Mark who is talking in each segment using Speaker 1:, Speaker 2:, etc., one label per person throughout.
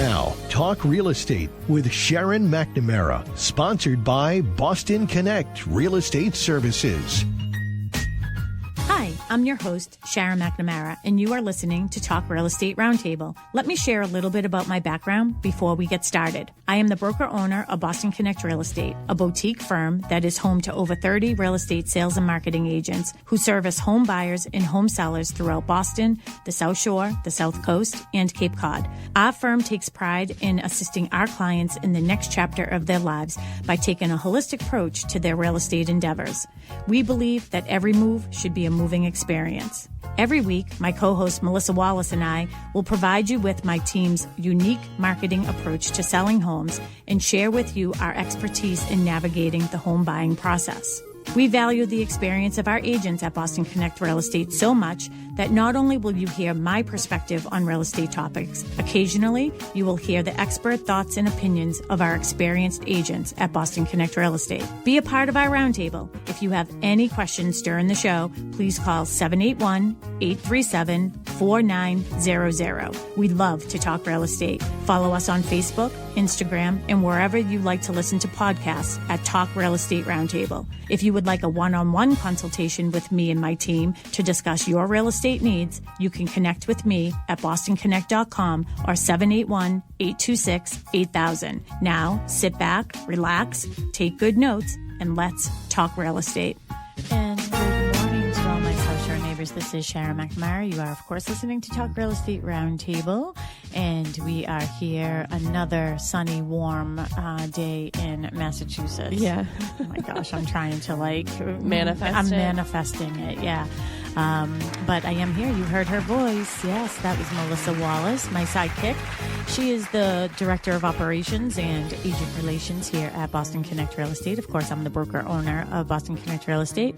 Speaker 1: now, Talk Real Estate with Sharon McNamara, sponsored by Boston Connect Real Estate Services.
Speaker 2: Hi, I'm your host, Sharon McNamara, and you are listening to Talk Real Estate Roundtable. Let me share a little bit about my background before we get started. I am the broker-owner of Boston Connect Real Estate, a boutique firm that is home to over 30 real estate sales and marketing agents who service home buyers and home sellers throughout Boston, the South Shore, the South Coast, and Cape Cod. Our firm takes pride in assisting our clients in the next chapter of their lives by taking a holistic approach to their real estate endeavors. We believe that every move should be a moving experience. Every week, my co-host Melissa Wallace and I will provide you with my team's unique marketing approach to selling homes and share with you our expertise in navigating the home buying process. We value the experience of our agents at Boston Connect Real Estate so much that not only will you hear my perspective on real estate topics, occasionally you will hear the expert thoughts and opinions of our experienced agents at Boston Connect Real Estate. Be a part of our roundtable. If you have any questions during the show, please call 781-837-4900. We'd love to talk real estate. Follow us on Facebook, Instagram, and wherever you like to listen to podcasts at Talk Real Estate Roundtable. If you would like a one-on-one consultation with me and my team to discuss your real estate needs, you can connect with me at bostonconnect.com or 781-826-8000. Now, sit back, relax, take good notes, and let's talk real estate. And good morning to all my South Shore neighbors. This is Sharon McNamara. You are, of course, listening to Talk Real Estate Roundtable. And we are here another sunny, warm day in Massachusetts.
Speaker 3: Yeah.
Speaker 2: Oh my gosh, I'm trying to
Speaker 3: manifest
Speaker 2: I'm
Speaker 3: it.
Speaker 2: manifesting it, yeah. But I am here. You heard her voice. Yes, that was Melissa Wallace, my sidekick. She is the Director of Operations and Agent Relations here at Boston Connect Real Estate. Of course, I'm the broker-owner of Boston Connect Real Estate.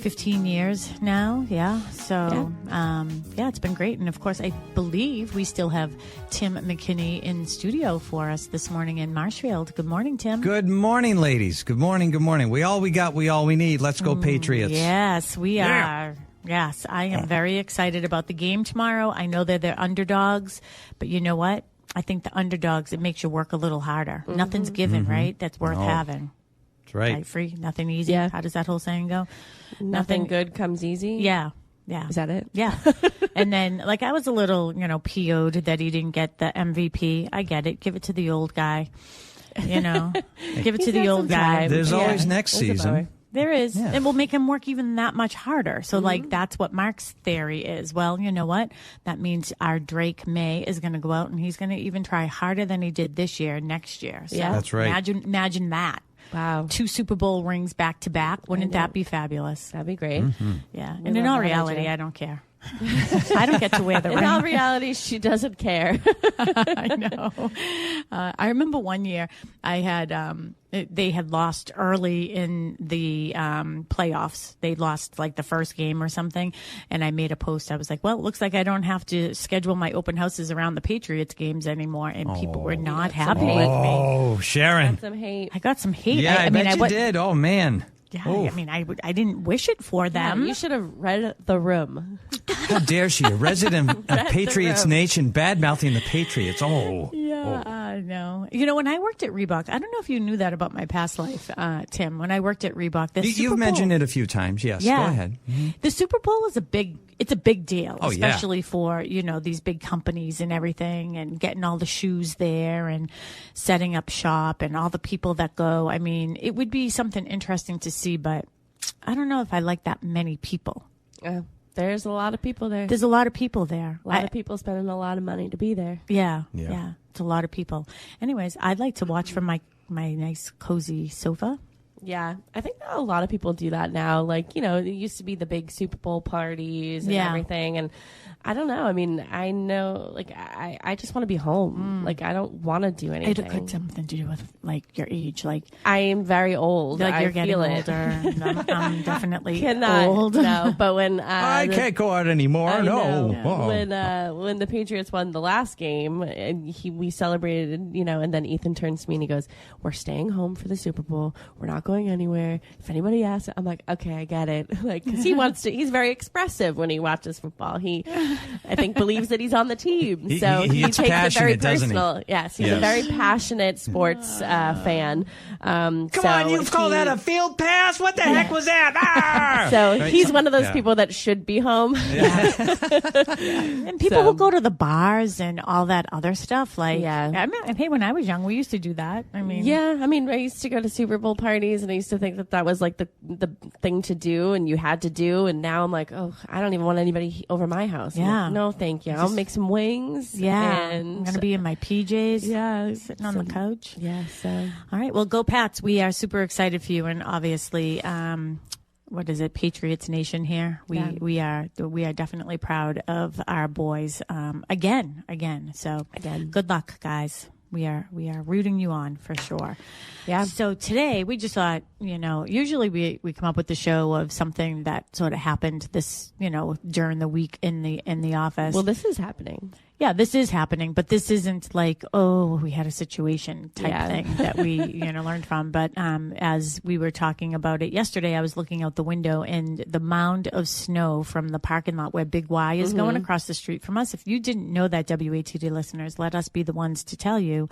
Speaker 2: 15 years now, yeah. So, yeah, it's been great. And, of course, I believe we still have Tim McKinney in studio for us this morning in Marshfield. Good morning, Tim.
Speaker 4: Good morning, ladies. Good morning, good morning. We all we got, we all we need. Let's go Patriots.
Speaker 2: Yes, we are. Yes, I am very excited about the game tomorrow. I know they're underdogs, but you know what? I think the underdogs, it makes you work a little harder. Mm-hmm. Nothing's given, right? That's worth having.
Speaker 4: That's right.
Speaker 2: Right, free, nothing easy.
Speaker 3: Yeah.
Speaker 2: How does that whole saying go?
Speaker 3: Nothing good comes easy.
Speaker 2: Yeah. Yeah.
Speaker 3: Is that it?
Speaker 2: Yeah. And then, I was a little, PO'd that he didn't get the MVP. I get it. Give it to the old guy. Give it to the old guy.
Speaker 4: There's always next season.
Speaker 2: There is.
Speaker 4: Yeah.
Speaker 2: It will make him work even that much harder. So, that's what Mark's theory is. Well, you know what? That means our Drake May is going to go out and he's going to even try harder than he did this year, next year. So
Speaker 3: Yeah.
Speaker 4: That's right.
Speaker 2: Imagine that.
Speaker 3: Wow.
Speaker 2: 2 Super Bowl rings back to back. Wouldn't that be fabulous?
Speaker 3: That'd be great.
Speaker 4: Mm-hmm.
Speaker 2: Yeah.
Speaker 3: We
Speaker 2: And in
Speaker 3: love
Speaker 2: all
Speaker 3: that
Speaker 2: reality,
Speaker 3: idea.
Speaker 2: I don't care. I don't get to wear the ring.
Speaker 3: In all reality, she doesn't care.
Speaker 2: I know. I remember one year I had they had lost early in the playoffs. They lost the first game or something, and I made a post. I was like, "Well, it looks like I don't have to schedule my open houses around the Patriots games anymore." And people were not happy with me.
Speaker 4: Oh, Sharon.
Speaker 3: Some hate.
Speaker 2: I got some hate.
Speaker 4: Yeah, I bet you
Speaker 2: went-
Speaker 4: did. Oh, man.
Speaker 2: Yeah,
Speaker 4: Oh.
Speaker 2: I didn't wish it for them.
Speaker 3: You should have read the room.
Speaker 4: How dare she, a resident of Patriots Nation, bad-mouthing the Patriots. Oh.
Speaker 2: Yeah, I know. When I worked at Reebok, I don't know if you knew that about my past life, Tim. When I worked at Reebok,
Speaker 4: You've mentioned it a few times. Yes,
Speaker 2: Yeah.
Speaker 4: go ahead. Mm-hmm.
Speaker 2: The Super Bowl is a big deal,
Speaker 4: Oh, yeah.
Speaker 2: especially for, these big companies and everything, and getting all the shoes there and setting up shop and all the people that go. I mean, it would be something interesting to see, but I don't know if I like that many people.
Speaker 3: There's a lot of people there.
Speaker 2: There's a lot of people there.
Speaker 3: A lot of people spending a lot of money to be there.
Speaker 2: Yeah.
Speaker 4: Yeah.
Speaker 2: It's a lot of people. Anyways, I'd like to watch from my nice cozy sofa.
Speaker 3: Yeah, I think a lot of people do that now. It used to be the big Super Bowl parties and everything. And I don't know. I mean, I know, I just want to be home. I don't want to do anything.
Speaker 2: It could something to do with, your age.
Speaker 3: I am very old.
Speaker 2: You're getting
Speaker 3: feel
Speaker 2: older. I'm definitely
Speaker 3: Cannot,
Speaker 2: old.
Speaker 3: No, but when
Speaker 4: I can't go out anymore.
Speaker 3: I
Speaker 4: No.
Speaker 3: know.
Speaker 4: Oh.
Speaker 3: When the Patriots won the last game, and we celebrated, and then Ethan turns to me and he goes, "We're staying home for the Super Bowl. We're not going going anywhere. If anybody asks, I'm like, okay, I get it. Like, because he's very expressive when he watches football. He, I think, believes that he's on the team. So he takes it very personal. Yes, he's a very passionate sports fan.
Speaker 4: Come on, you call that a field pass? What the heck was that? Ah!
Speaker 3: So he's one of those people that should be home.
Speaker 2: And people will go to the bars and all that other stuff. Like, I mean, hey, when I was young, we used to do that. I mean,
Speaker 3: I used to go to Super Bowl parties, and I used to think that was like the thing to do, and you had to do. And now I'm like, oh, I don't even want anybody over my house.
Speaker 2: Yeah,
Speaker 3: like, no, thank you. I'll make some wings.
Speaker 2: Yeah,
Speaker 3: and
Speaker 2: I'm gonna be in my PJs.
Speaker 3: Yeah,
Speaker 2: sitting on the couch.
Speaker 3: Yeah. So,
Speaker 2: all right, well, go Pats. We are super excited for you, and obviously, what is it, Patriots Nation here. We are definitely proud of our boys. Again. So good luck, guys. We are rooting you on for sure. Yeah. So today we just thought, usually we come up with the show of something that sort of happened this, during the week in the office.
Speaker 3: Well, this is happening.
Speaker 2: Yeah, this is happening, but this isn't like, oh, we had a situation type thing that we, learned from. But as we were talking about it yesterday, I was looking out the window and the mound of snow from the parking lot where Big Y is going across the street from us. If you didn't know that, WATD listeners, let us be the ones to tell you.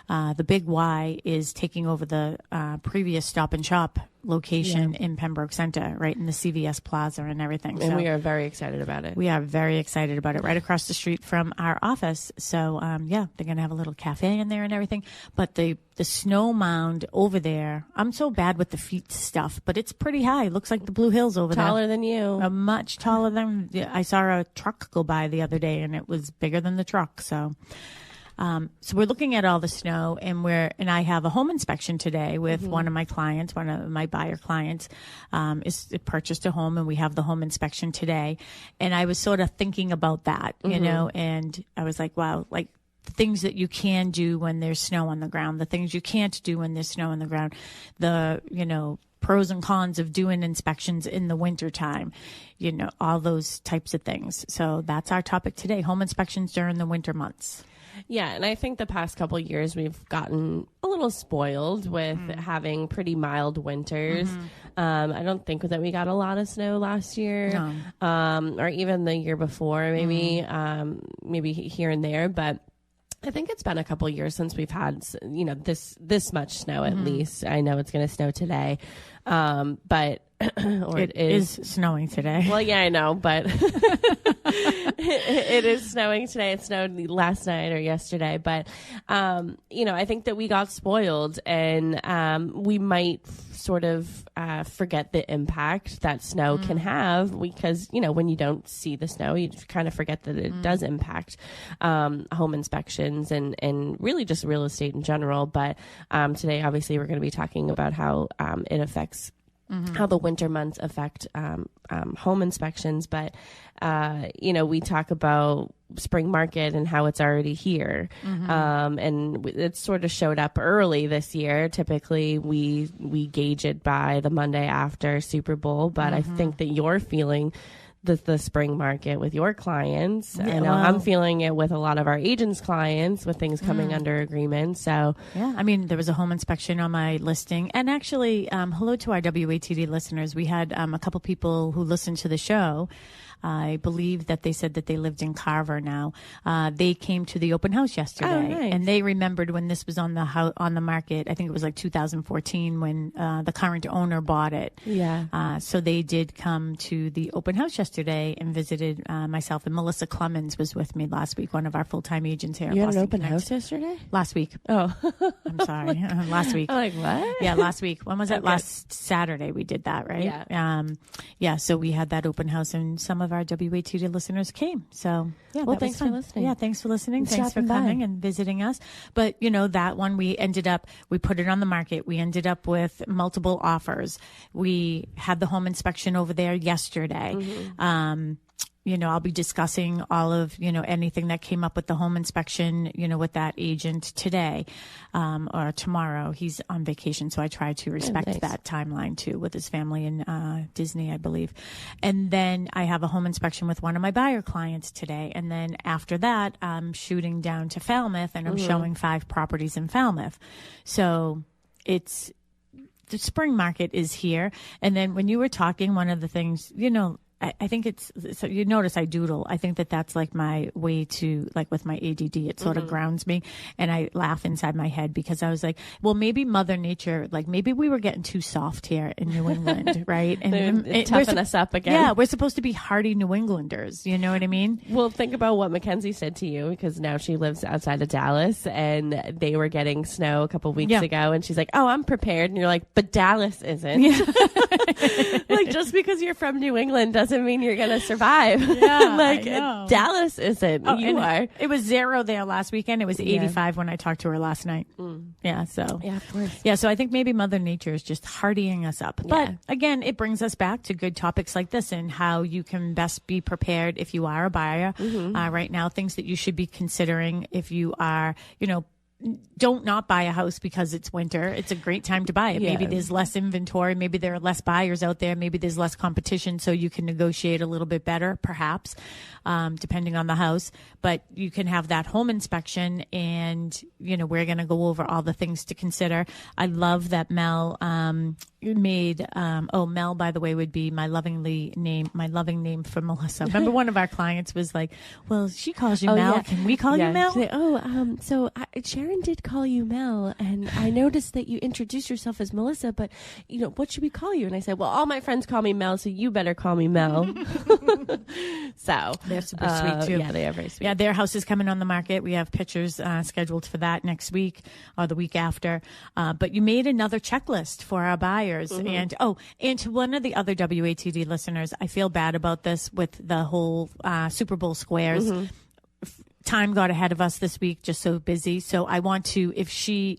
Speaker 2: The Big Y is taking over the previous Stop and Shop location in Pembroke Center, right in the CVS Plaza and everything.
Speaker 3: And we are very excited about it.
Speaker 2: We are very excited about it, right across the street from our office. So, they're going to have a little cafe in there and everything. But the snow mound over there, I'm so bad with the feet stuff, but it's pretty high. It looks like the Blue Hills over there.
Speaker 3: Taller than you.
Speaker 2: Much taller than, I saw a truck go by the other day and it was bigger than the truck. So we're looking at all the snow, and I have a home inspection today with one of my clients, one of my buyer clients, is purchased a home, and we have the home inspection today. And I was sort of thinking about that, and I was like, wow, like the things that you can do when there's snow on the ground, the things you can't do when there's snow on the ground, the, pros and cons of doing inspections in the wintertime, all those types of things. So that's our topic today, home inspections during the winter months.
Speaker 3: Yeah, and I think the past couple of years we've gotten a little spoiled with having pretty mild winters. I don't think that we got a lot of snow last year, or even the year before, maybe here and there. But I think it's been a couple of years since we've had, this much snow at least. I know it's going to snow today, but
Speaker 2: it is snowing today.
Speaker 3: Well, yeah, I know, but it is snowing today. It snowed last night or yesterday, but I think that we got spoiled, and we might sort of forget the impact that snow can have, because when you don't see the snow, you kind of forget that it does impact home inspections and really just real estate in general. But today, obviously, we're going to be talking about how it affects how the winter months affect home inspections. But, we talk about spring market and how it's already here. And it sort of showed up early this year. Typically, we gauge it by the Monday after Super Bowl. But I think that you're feeling the spring market with your clients. I know I'm feeling it with a lot of our agents' clients with things coming under agreement. So
Speaker 2: I mean, there was a home inspection on my listing, and actually, hello to our WATD listeners. We had a couple people who listened to the show. I believe that they said that they lived in Carver now. They came to the open house yesterday, and they remembered when this was on the market. I think it was like 2014 when the current owner bought it.
Speaker 3: Yeah.
Speaker 2: So they did come to the open house yesterday and visited myself, and Melissa Clemens was with me last week, one of our full-time agents here.
Speaker 3: You had an open house yesterday?
Speaker 2: Last week.
Speaker 3: Oh,
Speaker 2: I'm sorry. Last week.
Speaker 3: I'm like, what?
Speaker 2: Yeah, last week. When was it? Okay. Last Saturday we did that, right?
Speaker 3: Yeah.
Speaker 2: So we had that open house, and some of our WATD listeners came. So
Speaker 3: well, thanks for listening.
Speaker 2: Yeah, thanks for listening. Thanks for coming and visiting us. But that one we put it on the market. We ended up with multiple offers. We had the home inspection over there yesterday. I'll be discussing all of, anything that came up with the home inspection, with that agent today or tomorrow. He's on vacation, so I try to respect that timeline too with his family in Disney, I believe. And then I have a home inspection with one of my buyer clients today. And then after that, I'm shooting down to Falmouth, and I'm showing 5 properties in Falmouth. So it's the spring market is here. And then when you were talking, one of the things, I think so you notice I doodle. I think that's like my way to, like with my ADD, it sort of grounds me. And I laugh inside my head because I was like, well, maybe Mother Nature, like maybe we were getting too soft here in New England, right? And
Speaker 3: toughen us up again.
Speaker 2: Yeah, we're supposed to be hardy New Englanders. You know what I mean?
Speaker 3: Well, think about what Mackenzie said to you, because now she lives outside of Dallas and they were getting snow a couple weeks ago. And she's like, oh, I'm prepared. And you're like, but Dallas isn't. Yeah. Like, just because you're from New England doesn't mean you're going to survive.
Speaker 2: Yeah,
Speaker 3: like,
Speaker 2: Dallas
Speaker 3: isn't. You are.
Speaker 2: It was 0 there last weekend. It was 85 when I talked to her last night. Yeah, so.
Speaker 3: Yeah, of course.
Speaker 2: Yeah, so I think maybe Mother Nature is just hardying us up. But again, it brings us back to good topics like this and how you can best be prepared if you are a buyer. Right now, things that you should be considering if you are, don't not buy a house because it's winter. It's a great time to buy it. Yeah. Maybe there's less inventory. Maybe there are less buyers out there. Maybe there's less competition, so you can negotiate a little bit better, perhaps, depending on the house. But you can have that home inspection, and, we're going to go over all the things to consider. I love that Mel made, Mel, by the way, would be my loving name for Melissa. Remember one of our clients was like, well, she calls you Mel. Yeah. Can we call you Mel?
Speaker 3: Say, Sharon did call you Mel, and I noticed that you introduced yourself as Melissa, but, what should we call you? And I said, well, all my friends call me Mel, so you better call me Mel. So
Speaker 2: they're super sweet too.
Speaker 3: Yeah, they are very sweet.
Speaker 2: Yeah, their house is coming on the market. We have pictures scheduled for that next week or the week after. But you made another checklist for our buyers. And to one of the other WATD listeners, I feel bad about this with the whole Super Bowl squares. Time got ahead of us this week, just so busy. So I want to,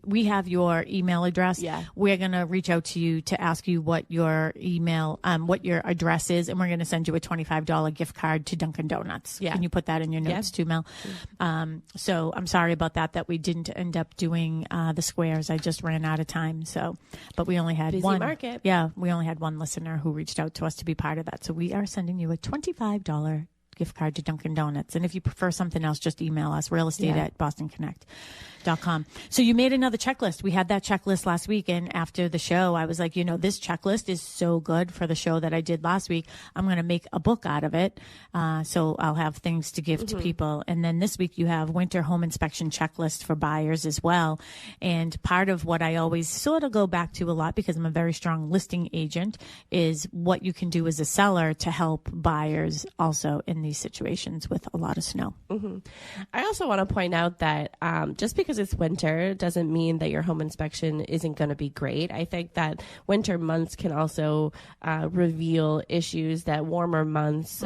Speaker 2: we have your email address. Yeah. We're going to reach out to you to ask you what your email, what your address is. And we're going to send you a $25 gift card to Dunkin' Donuts. Yeah. Can you put that in your notes too, Mel? So I'm sorry about that we didn't end up doing the squares. I just ran out of time. So, but we only had
Speaker 3: busy
Speaker 2: one.
Speaker 3: Market.
Speaker 2: Yeah. We only had one listener who reached out to us to be part of that. So we are sending you a $25 gift card to Dunkin' Donuts. And if you prefer something else, just email us, realestate@bostonconnect.com. So you made another checklist. We had that checklist last week. And after the show, I was like, this checklist is so good for the show that I did last week. I'm going to make a book out of it. So I'll have things to give to people. And then this week you have winter home inspection checklist for buyers as well. And part of what I always sort of go back to a lot, because I'm a very strong listing agent, is what you can do as a seller to help buyers also in these situations with a lot of snow.
Speaker 3: I also want to point out that just because it's winter doesn't mean that your home inspection isn't going to be great. I think that winter months can also reveal issues that warmer months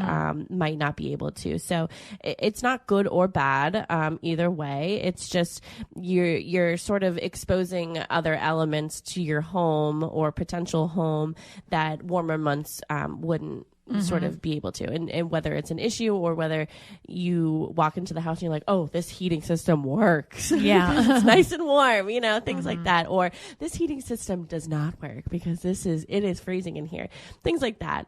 Speaker 3: might not be able to. So it's not good or bad either way. It's just you're sort of exposing other elements to your home or potential home that warmer months wouldn't sort of be able to, and whether it's an issue or whether you walk into the house and you're like, oh, this heating system works. Yeah. It's nice and warm, things like that. Or this heating system does not work because it is freezing in here. Things like that.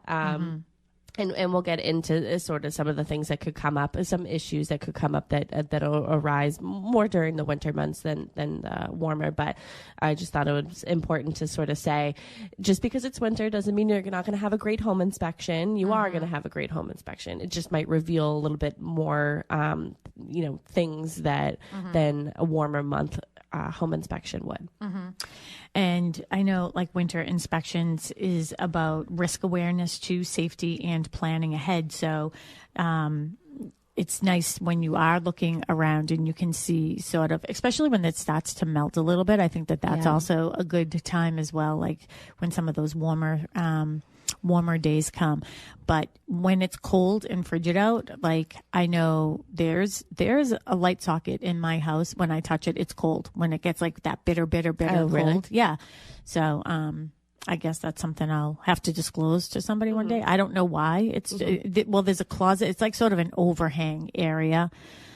Speaker 3: And we'll get into sort of some of the things that could come up, some issues that could come up that'll arise more during the winter months than the warmer. But I just thought it was important to sort of say, just because it's winter doesn't mean you're not going to have a great home inspection. You are going to have a great home inspection. It just might reveal a little bit more, things that than a warmer month home inspection would.
Speaker 2: And I know winter inspections is about risk awareness too, safety and planning ahead. So it's nice when you are looking around and you can see sort of, especially when it starts to melt a little bit. I think that's also a good time as well, like when some of those warmer days come. But when it's cold and frigid out, I know there's a light socket in my house. When I touch it, it's cold. When it gets that bitter cold. Really? Yeah. So, I guess that's something I'll have to disclose to somebody one day. I don't know why. It's, there's a closet. It's sort of an overhang area.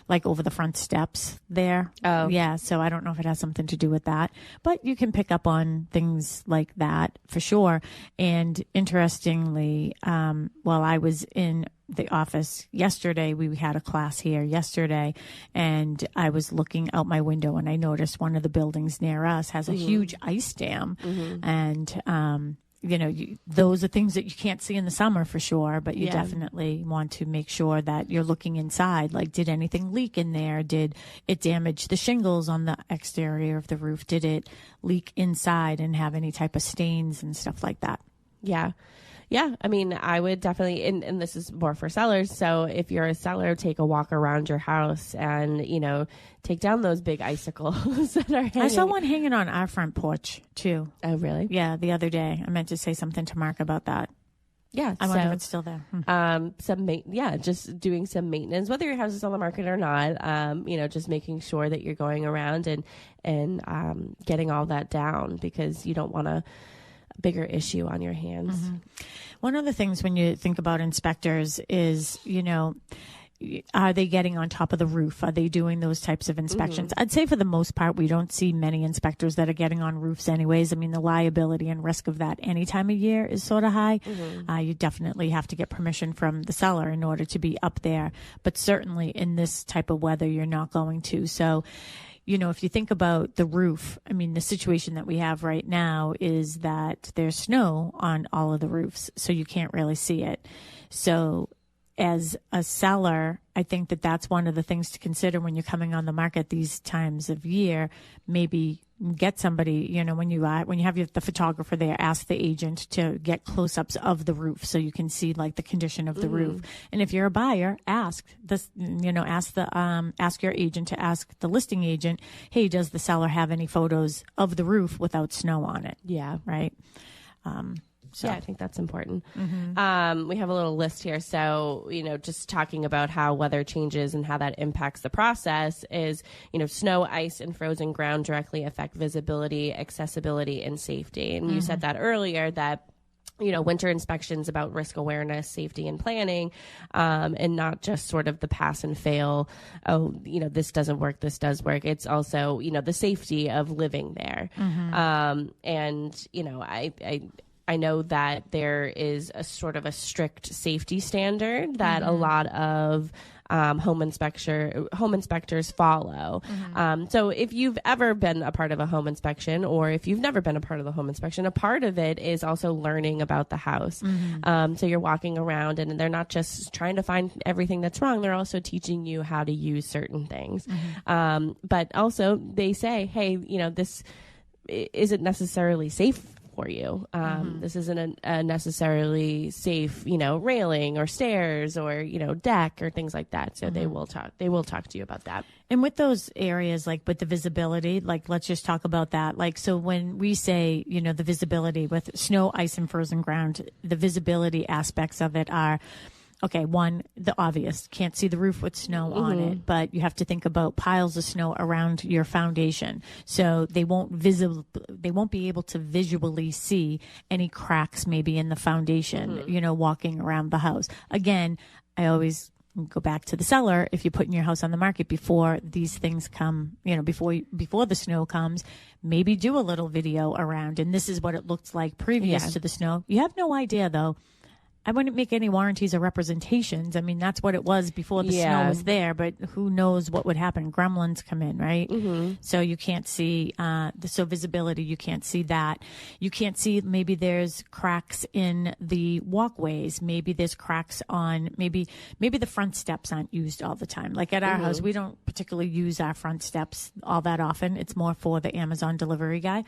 Speaker 2: like over the front steps there.
Speaker 3: Oh.
Speaker 2: Yeah. So I don't know if it has something to do with that, but you can pick up on things like that for sure. And interestingly, while I was in the office yesterday, we had a class here yesterday, and I was looking out my window and I noticed one of the buildings near us has a huge ice dam. And, those are things that you can't see in the summer for sure, but you definitely want to make sure that you're looking inside. Like, did anything leak in there? Did it damage the shingles on the exterior of the roof? Did it leak inside and have any type of stains and stuff like that?
Speaker 3: Yeah. Yeah, I mean, I would definitely, and this is more for sellers. So if you're a seller, take a walk around your house and, take down those big icicles that are hanging.
Speaker 2: I saw one hanging on our front porch too.
Speaker 3: Oh, really?
Speaker 2: Yeah, the other day. I meant to say something to Mark about that.
Speaker 3: Yeah.
Speaker 2: I wonder if it's still there.
Speaker 3: Just doing some maintenance, whether your house is on the market or not, just making sure that you're going around and getting all that down, because you don't want a bigger issue on your hands.
Speaker 2: One of the things when you think about inspectors is, are they getting on top of the roof? Are they doing those types of inspections? I'd say for the most part, we don't see many inspectors that are getting on roofs anyways. I mean, the liability and risk of that any time of year is sort of high. You definitely have to get permission from the seller in order to be up there. But certainly in this type of weather, you're not going to. So, if you think about the roof, I mean, the situation that we have right now is that there's snow on all of the roofs, so you can't really see it. So as a seller, I think that that's one of the things to consider when you're coming on the market these times of year. Maybe get somebody, when you have the photographer there, ask the agent to get close-ups of the roof so you can see like the condition of the roof. And if you're a buyer, ask your agent to ask the listing agent, hey, does the seller have any photos of the roof without snow on it?
Speaker 3: Yeah.
Speaker 2: Right.
Speaker 3: Yeah, I think that's important. We have a little list here. So, just talking about how weather changes and how that impacts the process is, snow, ice, and frozen ground directly affect visibility, accessibility, and safety. And you said that earlier, that winter inspections about risk awareness, safety, and planning, and not just sort of the pass and fail. Oh, this doesn't work, this does work. It's also, the safety of living there. I know that there is a sort of a strict safety standard that a lot of home inspectors follow. So if you've ever been a part of a home inspection, or if you've never been a part of the home inspection, a part of it is also learning about the house. So you're walking around and they're not just trying to find everything that's wrong. They're also teaching you how to use certain things. But also they say, hey, this isn't necessarily safe for you. This isn't a necessarily safe, railing or stairs or, deck or things like that. So they will talk to you about that.
Speaker 2: And with those areas, like with the visibility, like let's just talk about that. Like, so when we say, the visibility with snow, ice, and frozen ground, the visibility aspects of it are, okay, one, the obvious, can't see the roof with snow on it, but you have to think about piles of snow around your foundation. So they won't be able to visually see any cracks maybe in the foundation, walking around the house. Again, I always go back to the seller. If you're putting your house on the market before these things come, before the snow comes, maybe do a little video around. And this is what it looked like previous to the snow. You have no idea though. I wouldn't make any warranties or representations. I mean, that's what it was before the snow was there, but who knows what would happen? Gremlins come in, right? So you can't see, so visibility, you can't see that. You can't see, maybe there's cracks in the walkways. Maybe there's cracks on, maybe the front steps aren't used all the time. Like at our house, we don't particularly use our front steps all that often. It's more for the Amazon delivery guy.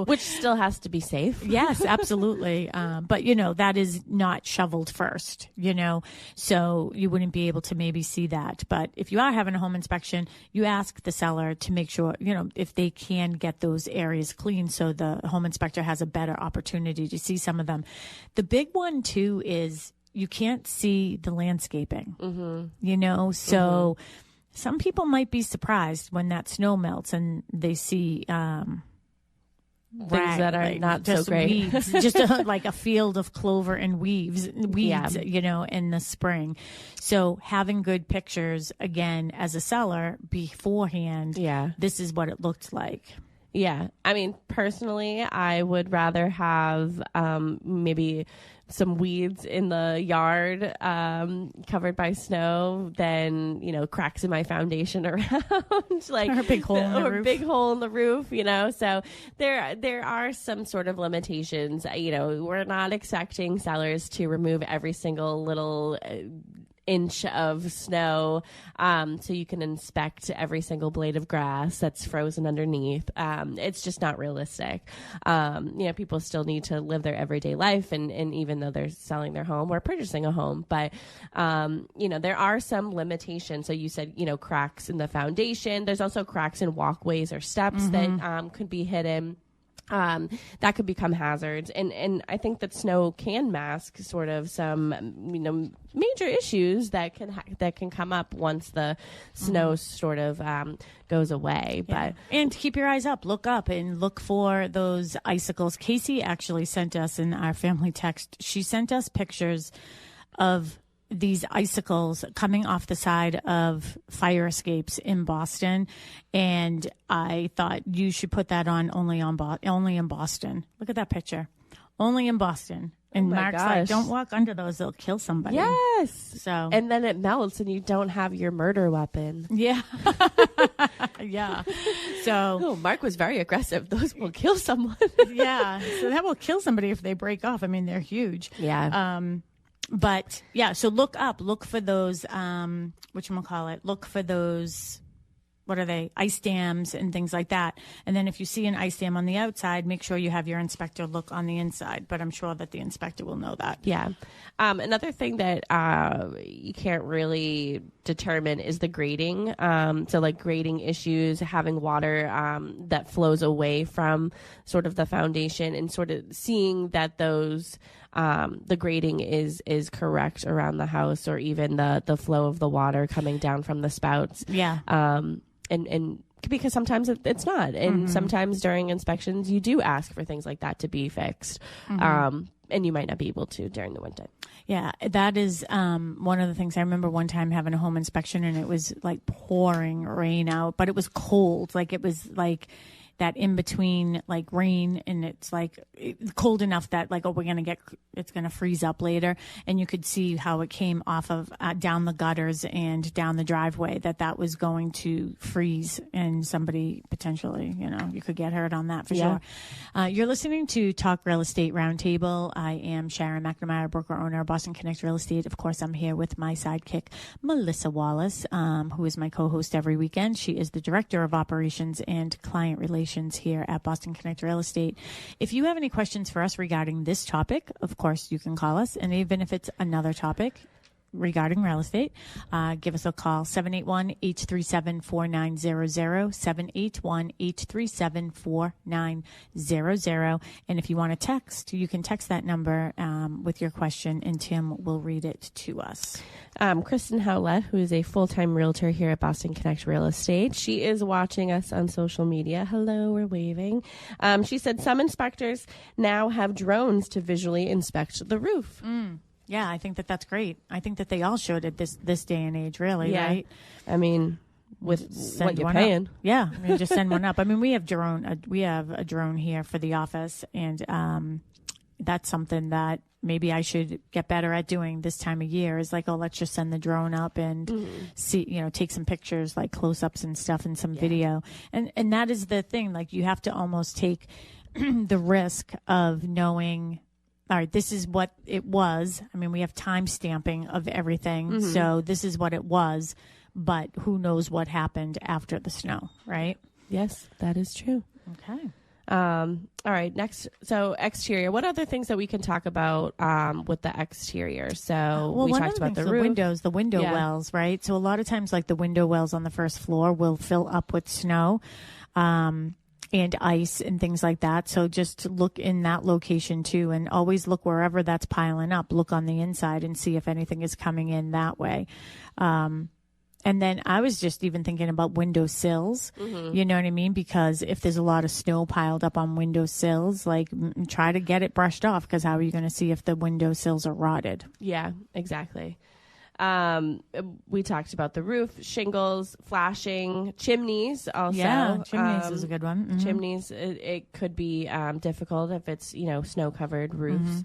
Speaker 3: Which still has to be safe.
Speaker 2: Yes, absolutely. But, that is not shoveled first, so you wouldn't be able to maybe see that. But if you are having a home inspection, you ask the seller to make sure, if they can get those areas clean so the home inspector has a better opportunity to see some of them. The big one, too, is you can't see the landscaping, so some people might be surprised when that snow melts and they see
Speaker 3: things that are not so great.
Speaker 2: Weeds, just like a field of clover and weeds, in the spring. So having good pictures, again, as a seller beforehand, this is what it looked like.
Speaker 3: Yeah. I mean, personally, I would rather have maybe some weeds in the yard covered by snow than, cracks in my foundation around. Like,
Speaker 2: or a big hole in the roof.
Speaker 3: Big hole in the roof, So there are some sort of limitations. We're not expecting sellers to remove every single little inch of snow so you can inspect every single blade of grass that's frozen underneath. It's just not realistic. People still need to live their everyday life, and even though they're selling their home or purchasing a home, but there are some limitations. So you said cracks in the foundation. There's also cracks in walkways or steps that could be hidden. That could become hazards. And I think that snow can mask sort of some, major issues that can come up once the snow sort of goes away.
Speaker 2: Yeah. And keep your eyes up, look and look for those icicles. Casey actually sent us in our family text. She sent us pictures of these icicles coming off the side of fire escapes in Boston, and I thought you should put that on only in Boston. Look at that picture, only in Boston. And Mark's like, don't walk under those; they'll kill somebody.
Speaker 3: Yes.
Speaker 2: So
Speaker 3: and then it melts, and you don't have your murder weapon.
Speaker 2: Yeah. Yeah. So
Speaker 3: Mark was very aggressive. Those will kill someone.
Speaker 2: Yeah. So that will kill somebody if they break off. I mean, they're huge.
Speaker 3: Yeah.
Speaker 2: But yeah, so look for those, whatchamacallit, look for those, what are they, ice dams and things like that. And then if you see an ice dam on the outside, make sure you have your inspector look on the inside. But I'm sure that the inspector will know that.
Speaker 3: Yeah. Another thing that you can't really determine is the grading. So like grading issues, having water that flows away from sort of the foundation, and sort of seeing that those the grading is correct around the house, or even the flow of the water coming down from the spouts.
Speaker 2: Yeah.
Speaker 3: And because sometimes it's not. And sometimes during inspections, you do ask for things like that to be fixed. And you might not be able to during the winter.
Speaker 2: Yeah, that is one of the things. I remember one time having a home inspection, and it was like pouring rain out, but it was cold. Like it was like that in between like rain, and it's like cold enough that like, it's going to freeze up later. And you could see how it came off of down the gutters and down the driveway, that was going to freeze, and somebody potentially, you could get hurt on that for sure. You're listening to Talk Real Estate Roundtable. I am Sharon McNamara, broker owner of Boston Connect Real Estate. Of course, I'm here with my sidekick, Melissa Wallace, who is my co-host every weekend. She is the director of operations and client relations here at Boston Connect Real Estate. If you have any questions for us regarding this topic, of course, you can call us. And even if it's another topic regarding real estate, give us a call, 781-837-4900, 781-837-4900. And if you want to text, you can text that number with your question, and Tim will read it to us.
Speaker 3: Kristen Howlett, who is a full-time realtor here at Boston Connect Real Estate, she is watching us on social media. Hello, we're waving. She said some inspectors now have drones to visually inspect the roof.
Speaker 2: Yeah, I think that's great. I think that they all should at this day and age, really, right?
Speaker 3: I mean, with what you're paying.
Speaker 2: Yeah, I mean, just send one up. I mean, we have a drone here for the office, and that's something that maybe I should get better at doing this time of year, is like, let's just send the drone up and see, take some pictures, like close-ups and stuff, and some video. And that is the thing, like, you have to almost take the risk of knowing, all right, this is what it was. I mean, we have time stamping of everything. So this is what it was, but who knows what happened after the snow, right?
Speaker 3: Yes, that is true.
Speaker 2: Okay.
Speaker 3: All right, next. So exterior. What other things that we can talk about with the exterior? So we talked about the roof.
Speaker 2: Windows, the window wells, right? So a lot of times, like the window wells on the first floor will fill up with snow. And ice and things like that. So just look in that location too, and always look wherever that's piling up. Look on the inside and see if anything is coming in that way. And then I was just even thinking about window sills, you know what I mean? Because if there's a lot of snow piled up on window sills, like try to get it brushed off, because how are you going to see if the window sills are rotted?
Speaker 3: Yeah, exactly. We talked about the roof, shingles, flashing, chimneys also.
Speaker 2: Yeah, chimneys is a good one. Mm-hmm.
Speaker 3: Chimneys, it could be difficult if it's, snow-covered roofs.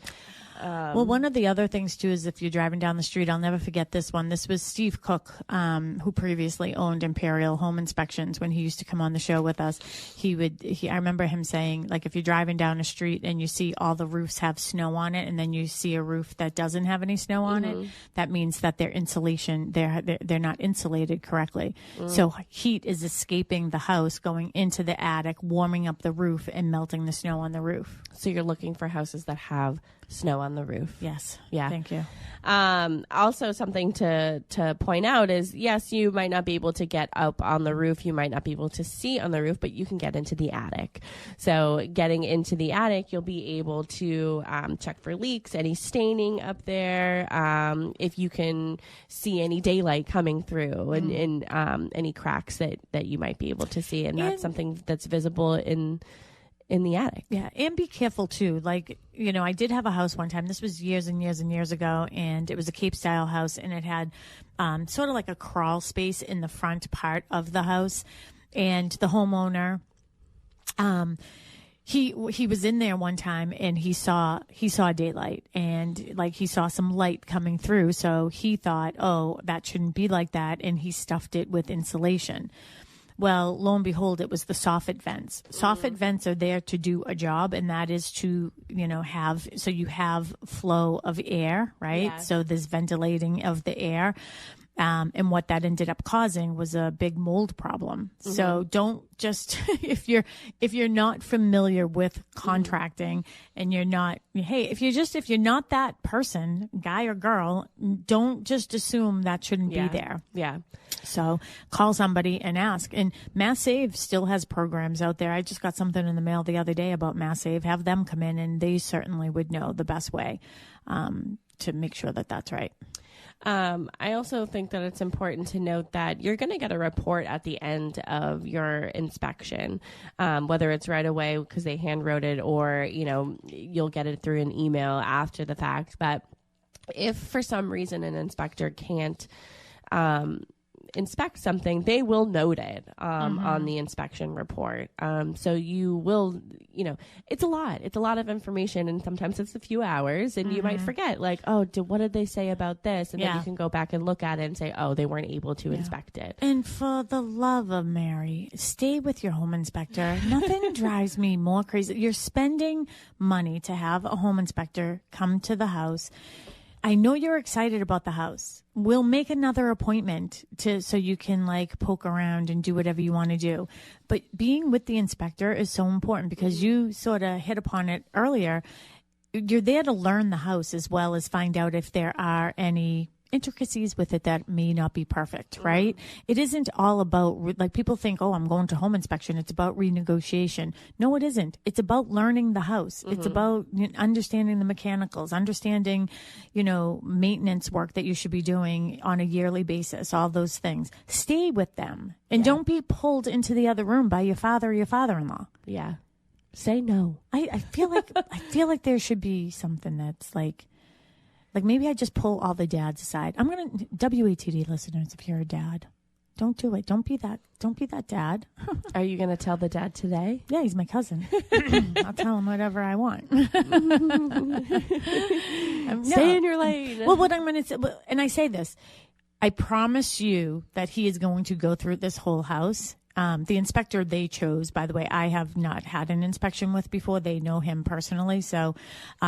Speaker 2: Well, one of the other things, too, is if you're driving down the street, I'll never forget this one. This was Steve Cook, who previously owned Imperial Home Inspections. When he used to come on the show with us, I remember him saying, like, if you're driving down the street and you see all the roofs have snow on it, and then you see a roof that doesn't have any snow on it, that means that they're not insulated correctly. So heat is escaping the house, going into the attic, warming up the roof, and melting the snow on the roof.
Speaker 3: So you're looking for houses that have snow on the roof.
Speaker 2: Yes.
Speaker 3: Yeah.
Speaker 2: Thank you.
Speaker 3: Also, something to point out is, yes, you might not be able to get up on the roof. You might not be able to see on the roof, but you can get into the attic. So getting into the attic, you'll be able to check for leaks, any staining up there, if you can see any daylight coming through, and any cracks that you might be able to see. And that's something that's visible in the attic.
Speaker 2: Yeah. And be careful too. Like, I did have a house one time. This was years and years and years ago. And it was a Cape style house, and it had sort of like a crawl space in the front part of the house. And the homeowner, he was in there one time, and he saw daylight, and like he saw some light coming through. So he thought, oh, that shouldn't be like that. And he stuffed it with insulation. Well, lo and behold, it was the soffit vents. Soffit vents are there to do a job, and that is to, so you have flow of air, right?
Speaker 3: Yeah.
Speaker 2: So there's ventilating of the air. And what that ended up causing was a big mold problem. So don't just, if you're not familiar with contracting, and you're not, if you're not that person, guy or girl, don't just assume that shouldn't be there.
Speaker 3: Yeah.
Speaker 2: So call somebody and ask. And Mass Save still has programs out there. I just got something in the mail the other day about Mass Save. Have them come in, and they certainly would know the best way to make sure that that's right.
Speaker 3: I also think that it's important to note that you're going to get a report at the end of your inspection, whether it's right away because they hand wrote it, or, you'll get it through an email after the fact. But if for some reason an inspector can't inspect something, they will note it on the inspection report. So you will, it's a lot of information, and sometimes it's a few hours, and you might forget, like, oh, what did they say about this? And then you can go back and look at it and say, oh, they weren't able to inspect it.
Speaker 2: And for the love of Mary, stay with your home inspector. Nothing drives me more crazy. You're spending money to have a home inspector come to the house. I know you're excited about the house. We'll make another appointment so you can like poke around and do whatever you want to do. But being with the inspector is so important, because you sort of hit upon it earlier. You're there to learn the house as well as find out if there are any intricacies with it that may not be perfect, right? It isn't all about, like, people think, oh, I'm going to home inspection, it's about renegotiation. No, it isn't. It's about learning the house. It's about understanding the mechanicals, understanding, maintenance work that you should be doing on a yearly basis, all those things. Stay with them, and don't be pulled into the other room by your father or your father-in-law.
Speaker 3: Yeah. Say no.
Speaker 2: I feel like there should be something that's like maybe I just pull all the dads aside. I'm going to, WATD listeners, if you're a dad, don't do it. Don't be that dad.
Speaker 3: Are you going to tell the dad today?
Speaker 2: Yeah, he's my cousin. I'll tell him whatever I want.
Speaker 3: Stay in your lane.
Speaker 2: Well, what I'm going to say, and I say this, I promise you that he is going to go through this whole house. The inspector they chose, by the way, I have not had an inspection with before. They know him personally. So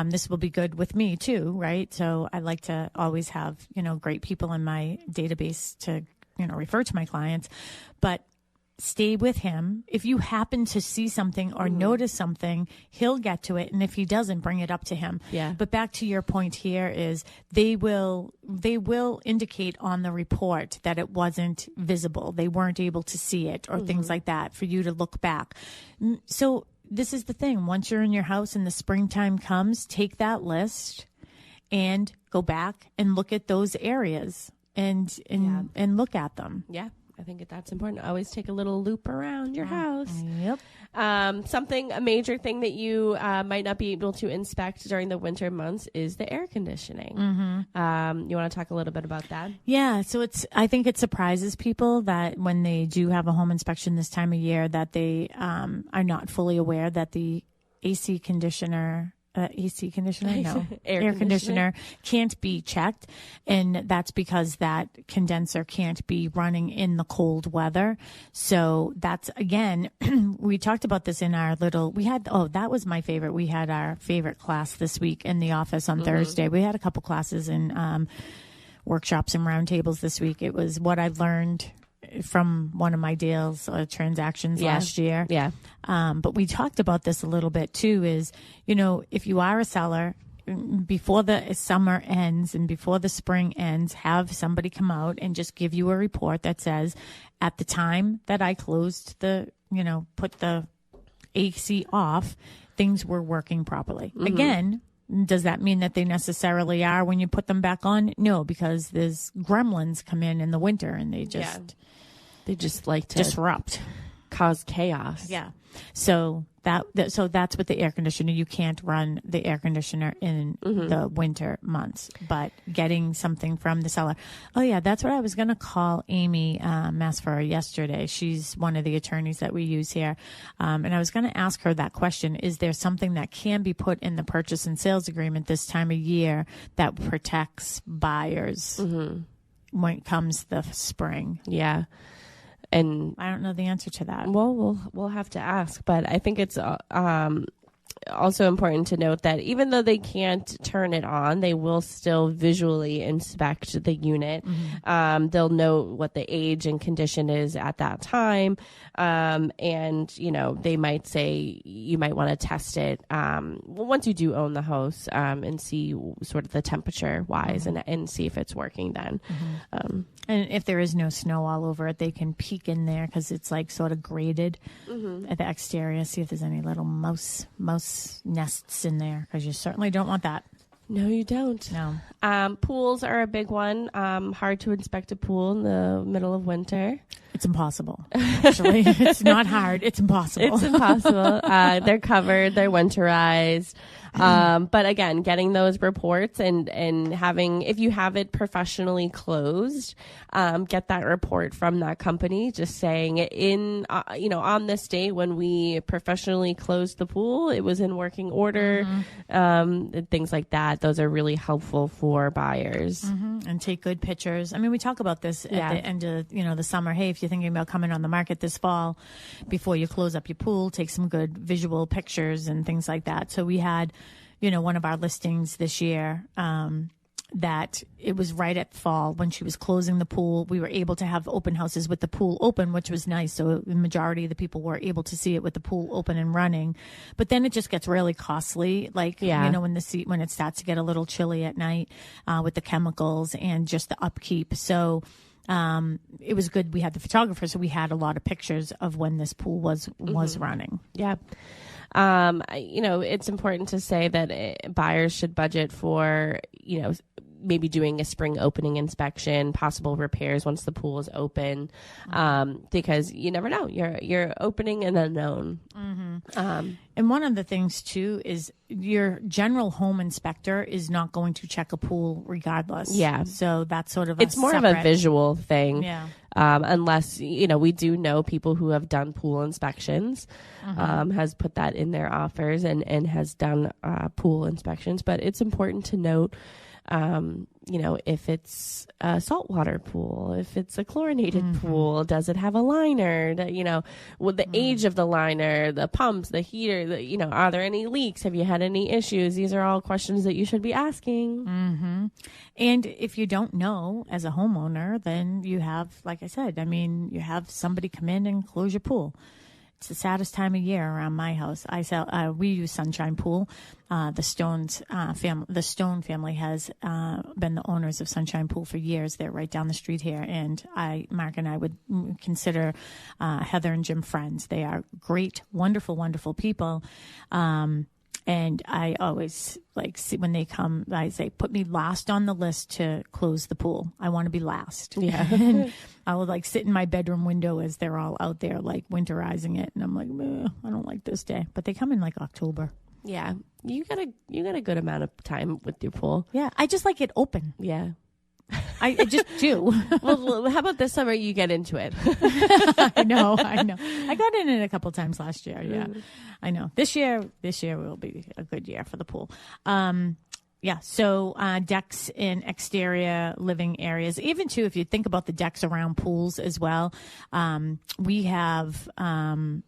Speaker 2: this will be good with me too, right? So I like to always have, great people in my database to, refer to my clients. But stay with him. If you happen to see something or notice something, he'll get to it. And if he doesn't, bring it up to him.
Speaker 3: Yeah.
Speaker 2: But back to your point here is they will indicate on the report that it wasn't visible. They weren't able to see it or things like that for you to look back. So this is the thing. Once you're in your house and the springtime comes, take that list and go back and look at those areas. and look at them.
Speaker 3: Yeah. I think that's important. Always take a little loop around your house.
Speaker 2: Yep.
Speaker 3: A major thing that you might not be able to inspect during the winter months is the air conditioning. You want to talk a little bit about that?
Speaker 2: Yeah. So I think it surprises people that when they do have a home inspection this time of year, that they are not fully aware that the air conditioner, no, air conditioner can't be checked. And that's because that condenser can't be running in the cold weather. So that's, again, we talked about this in our that was my favorite. We had our favorite class this week in the office on Thursday. We had a couple classes and workshops and roundtables this week. It was what I learned from one of my deals, transactions last year.
Speaker 3: Yeah.
Speaker 2: But we talked about this a little bit too, is, if you are a seller, before the summer ends and before the spring ends, have somebody come out and just give you a report that says, at the time that I closed put the AC off, things were working properly. Again, does that mean that they necessarily are when you put them back on? No, because there's gremlins come in the winter and they just like to disrupt,
Speaker 3: cause chaos.
Speaker 2: Yeah. So that's with the air conditioner. You can't run the air conditioner in the winter months, but getting something from the seller. Oh yeah, that's what I was going to call Amy Masfara yesterday. She's one of the attorneys that we use here. And I was going to ask her that question. Is there something that can be put in the purchase and sales agreement this time of year that protects buyers when it comes the spring?
Speaker 3: Yeah. And
Speaker 2: I don't know the answer to that.
Speaker 3: Well, we'll have to ask, but I think it's also important to note that even though they can't turn it on, they will still visually inspect the unit. They'll know what the age and condition is at that time. And, they might say you might want to test it once you do own the house and see sort of the temperature wise and see if it's working then.
Speaker 2: And if there is no snow all over it, they can peek in there because it's like sort of graded at the exterior, see if there's any little mouse nests in there, because you certainly don't want that.
Speaker 3: No, you don't.
Speaker 2: No.
Speaker 3: Pools are a big one. Hard to inspect a pool in the middle of winter.
Speaker 2: It's impossible. Actually, it's not hard. It's impossible.
Speaker 3: It's impossible. They're covered. They're winterized. But again, getting those reports and having, if you have it professionally closed, get that report from that company, just saying on this date when we professionally closed the pool, it was in working order, things like that. Those are really helpful for buyers.
Speaker 2: And take good pictures. I mean, we talk about this at the end of, the summer. Hey, if you're thinking about coming on the market this fall, before you close up your pool, take some good visual pictures and things like that. So we had, one of our listings this year, that it was right at fall when she was closing the pool. We were able to have open houses with the pool open, which was nice. So the majority of the people were able to see it with the pool open and running. But then it just gets really costly. Like, when it starts to get a little chilly at night, with the chemicals and just the upkeep. So, it was good. We had the photographer, so we had a lot of pictures of when this pool was running.
Speaker 3: Yeah. It's important to say that buyers should budget for, maybe doing a spring opening inspection, possible repairs once the pool is open, because you never know. You're opening an unknown.
Speaker 2: And one of the things too is your general home inspector is not going to check a pool regardless.
Speaker 3: Yeah.
Speaker 2: So that's sort of
Speaker 3: it's more of a visual thing.
Speaker 2: Yeah.
Speaker 3: Unless, we do know people who have done pool inspections, has put that in their offers and has done pool inspections. But it's important to note, if it's a saltwater pool, if it's a chlorinated pool, does it have a liner? With the age of the liner, the pumps, the heater, are there any leaks? Have you had any issues? These are all questions that you should be asking.
Speaker 2: And if you don't know as a homeowner, then you have, like I said, you have somebody come in and close your pool. It's the saddest time of year around my house. We use Sunshine Pool. The Stone family has been the owners of Sunshine Pool for years. They're right down the street here, and Mark and I would consider Heather and Jim friends. They are great, wonderful, wonderful people. And I always see when they come, I say, put me last on the list to close the pool. I want to be last.
Speaker 3: Yeah.
Speaker 2: And I would sit in my bedroom window as they're all out there winterizing it. And I'm like, I don't like this day. But they come in October.
Speaker 3: Yeah. You got a good amount of time with your pool.
Speaker 2: Yeah. I just like it open.
Speaker 3: Yeah.
Speaker 2: I just do.
Speaker 3: Well, how about this summer you get into it?
Speaker 2: I know. I got in it a couple times last year. Yeah, I know. This year will be a good year for the pool. Yeah. So decks in exterior living areas, even too, if you think about the decks around pools as well, we have I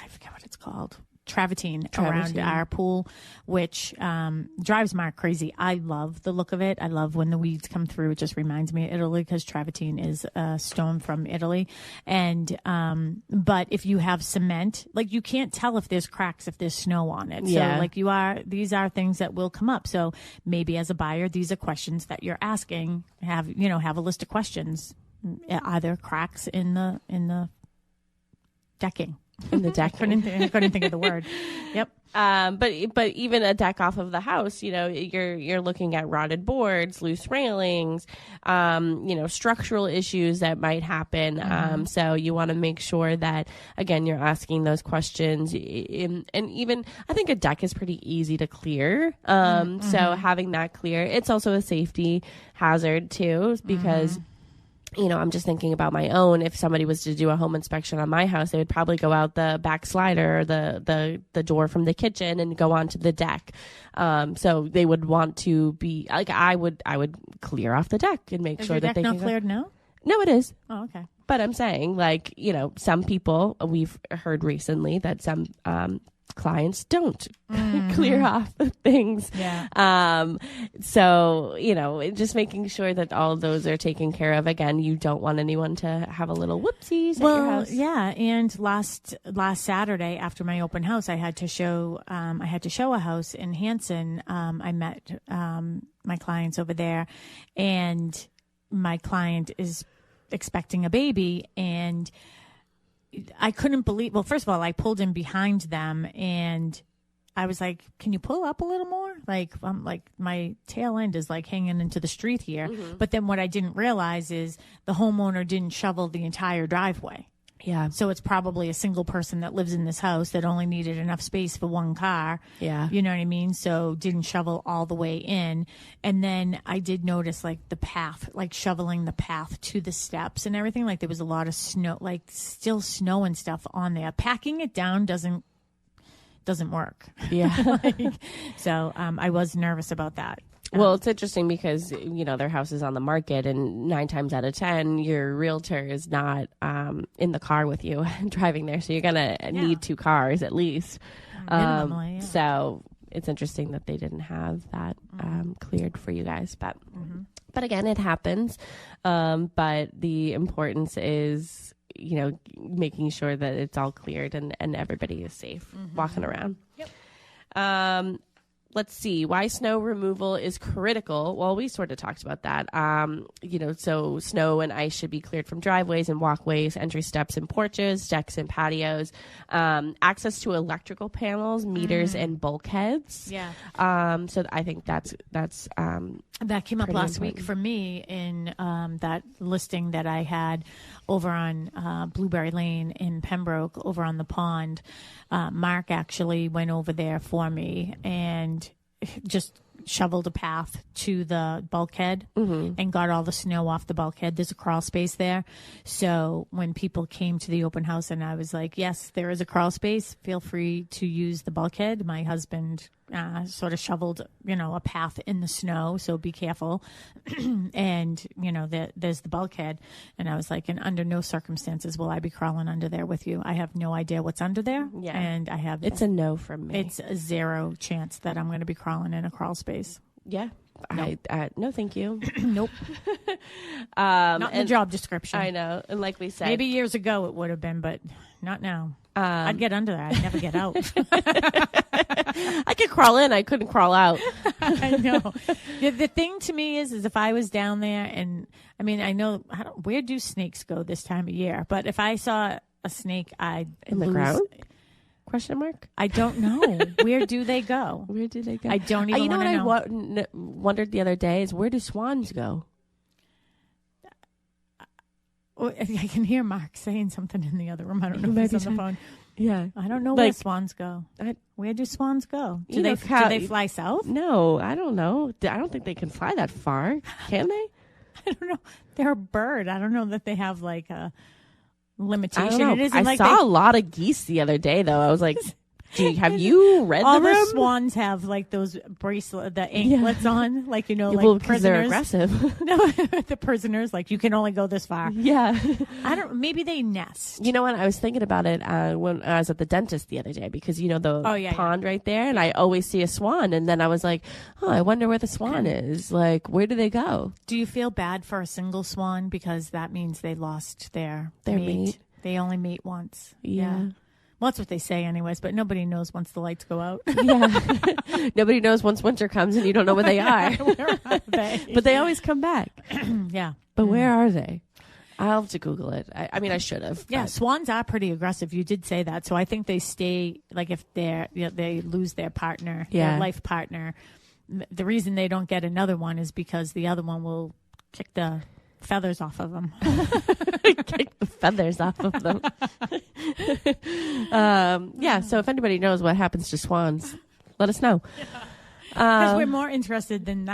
Speaker 2: forget what it's called. Travertine around our pool, which drives Mark crazy. I love the look of it. I love when the weeds come through. It just reminds me of Italy because travertine is a stone from Italy. And but if you have cement, you can't tell if there's cracks, if there's snow on it.
Speaker 3: Yeah.
Speaker 2: So these are things that will come up. So maybe as a buyer, these are questions that you're asking. Have a list of questions. Are there cracks in the decking?
Speaker 3: In the deck.
Speaker 2: I couldn't think of the word. Yep.
Speaker 3: But even a deck off of the house, you're looking at rotted boards, loose railings, structural issues that might happen. So you want to make sure that, again, you're asking those questions. And even, I think a deck is pretty easy to clear. So having that clear, it's also a safety hazard too, because I'm just thinking about my own. If somebody was to do a home inspection on my house, they would probably go out the back slider or the door from the kitchen and go onto the deck. So they would want to be I would clear off the deck and make sure that they can.
Speaker 2: Is your deck not cleared now?
Speaker 3: No, it is.
Speaker 2: Oh, okay.
Speaker 3: But I'm saying, some people, we've heard recently that some clients don't clear off things.
Speaker 2: Yeah.
Speaker 3: So, just making sure that all of those are taken care of. Again, you don't want anyone to have a little whoopsies at your house.
Speaker 2: Yeah. And last Saturday after my open house, I had to show a house in Hanson. I met my clients over there, and my client is expecting a baby, and I couldn't believe, first of all, I pulled in behind them and I was like, can you pull up a little more? My tail end is hanging into the street here. But then what I didn't realize is the homeowner didn't shovel the entire driveway.
Speaker 3: Yeah.
Speaker 2: So it's probably a single person that lives in this house that only needed enough space for one car.
Speaker 3: Yeah.
Speaker 2: You know what I mean? So didn't shovel all the way in. And then I did notice the path, shoveling the path to the steps and everything. There was a lot of snow, still snow and stuff on there. Packing it down doesn't work.
Speaker 3: Yeah.
Speaker 2: So I was nervous about that.
Speaker 3: Well, it's interesting because, their house is on the market, and 9 times out of 10, your realtor is not in the car with you driving there. So you're going to need 2 cars at least.
Speaker 2: Minimally, yeah.
Speaker 3: So it's interesting that they didn't have that cleared for you guys. But again, it happens. But the importance is, making sure that it's all cleared and everybody is safe walking around.
Speaker 2: Yep.
Speaker 3: Let's see why snow removal is critical. Well, we sort of talked about that. So snow and ice should be cleared from driveways and walkways, entry steps and porches, decks and patios, access to electrical panels, meters, and bulkheads.
Speaker 2: Yeah.
Speaker 3: So I think that's
Speaker 2: that came up last week for me in that listing that I had over on Blueberry Lane in Pembroke, over on the pond. Mark actually went over there for me and just shoveled a path to the bulkhead and got all the snow off the bulkhead. There's a crawl space there. So when people came to the open house and I was like, yes, there is a crawl space, feel free to use the bulkhead. My husband sort of shoveled, a path in the snow. So be careful. And, there's the bulkhead. And I was like, and under no circumstances will I be crawling under there with you. I have no idea what's under there.
Speaker 3: Yeah.
Speaker 2: And
Speaker 3: it's a no from me.
Speaker 2: It's a 0 chance that I'm going to be crawling in a crawl space.
Speaker 3: Yeah.
Speaker 2: Nope.
Speaker 3: No, thank you.
Speaker 2: Nope. Not in the job description.
Speaker 3: I know. And like we said,
Speaker 2: maybe years ago it would have been, but not now. I'd get under that. I'd never get out.
Speaker 3: I could crawl in. I couldn't crawl out.
Speaker 2: I know. The thing to me is if I was down there and I know, where do snakes go this time of year? But if I saw a snake, I'd
Speaker 3: in the ground. Question mark?
Speaker 2: I don't know. Where do they go?
Speaker 3: Where do they go?
Speaker 2: I don't even
Speaker 3: You know
Speaker 2: want
Speaker 3: what
Speaker 2: to know.
Speaker 3: I wondered the other day is, where do swans go?
Speaker 2: I can hear Mark saying something in the other room. I don't know
Speaker 3: He
Speaker 2: if
Speaker 3: might
Speaker 2: he's
Speaker 3: be
Speaker 2: on the phone.
Speaker 3: Yeah.
Speaker 2: I don't know where
Speaker 3: Like,
Speaker 2: swans go.
Speaker 3: I-
Speaker 2: Where do swans go? Do
Speaker 3: You know,
Speaker 2: they fly south?
Speaker 3: No, I don't know. I don't think they can fly that far. Can they?
Speaker 2: I don't know. They're a bird. I don't know that they have like a
Speaker 3: I
Speaker 2: limitation.
Speaker 3: don't know.
Speaker 2: It isn't
Speaker 3: I
Speaker 2: like
Speaker 3: saw a lot of geese the other day, though. I was like, have you read
Speaker 2: all
Speaker 3: the
Speaker 2: the
Speaker 3: room?
Speaker 2: swans have like those the anklets on, like, you know, like
Speaker 3: Well, because they're
Speaker 2: prisoners.
Speaker 3: aggressive.
Speaker 2: No, the prisoners, like, you can only go this far.
Speaker 3: Yeah.
Speaker 2: Maybe they nest.
Speaker 3: You know what? I was thinking about it when I was at the dentist the other day, because you know the pond right there, and I always see a swan, and then I was like, oh, I wonder where the swan is. Like, where do they go?
Speaker 2: Do you feel bad for a single swan, because that means they lost their
Speaker 3: mate?
Speaker 2: They only mate once.
Speaker 3: Yeah.
Speaker 2: Well, that's what they say anyways, but nobody knows once the lights go out.
Speaker 3: Yeah. Nobody knows once winter comes and you don't know where they are.
Speaker 2: Where are they?
Speaker 3: But they always come back.
Speaker 2: Yeah.
Speaker 3: But where are they? I'll have to Google it. I mean, I should have.
Speaker 2: Yeah,
Speaker 3: but-
Speaker 2: swans are pretty aggressive. You did say that. So I think they stay, like, if they lose their partner, their life partner. The reason they don't get another one is because the other one will kick the feathers off of them.
Speaker 3: Kick the feathers off of them. Yeah, so if anybody knows what happens to swans, let us know.
Speaker 2: Because we're more interested than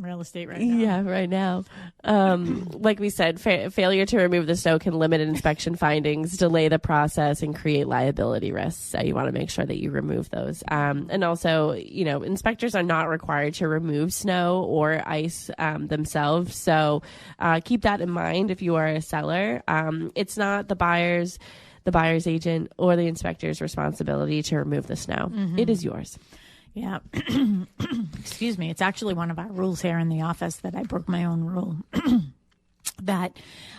Speaker 2: real estate right now.
Speaker 3: Yeah, right now. Like we said, failure to remove the snow can limit inspection findings, delay the process, and create liability risks. So you want to make sure that you remove those. And also, you know, inspectors are not required to remove snow or ice themselves. So keep that in mind if you are a seller. It's not the buyer's agent or the inspector's responsibility to remove the snow. Mm-hmm. It is yours.
Speaker 2: Yeah. Excuse me. It's actually one of our rules here in the office that I broke my own rule. That